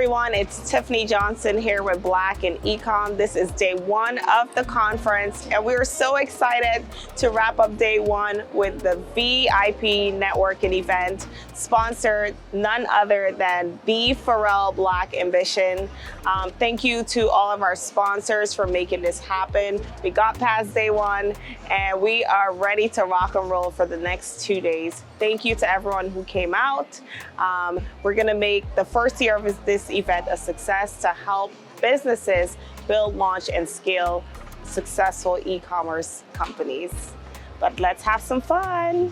everyone. It's Tiffany Johnson here with Black and ECom. This is day one of the conference, and we are so excited to wrap up day one with the VIP networking event, sponsored none other than the Pharrell Black Ambition. Thank you to all of our sponsors for making this happen. We got past day one, and we are ready to rock and roll for the next 2 days. Thank you to everyone who came out. We're gonna make the first year of this event a success to help businesses build, launch, and scale successful e-commerce companies. But let's have some fun.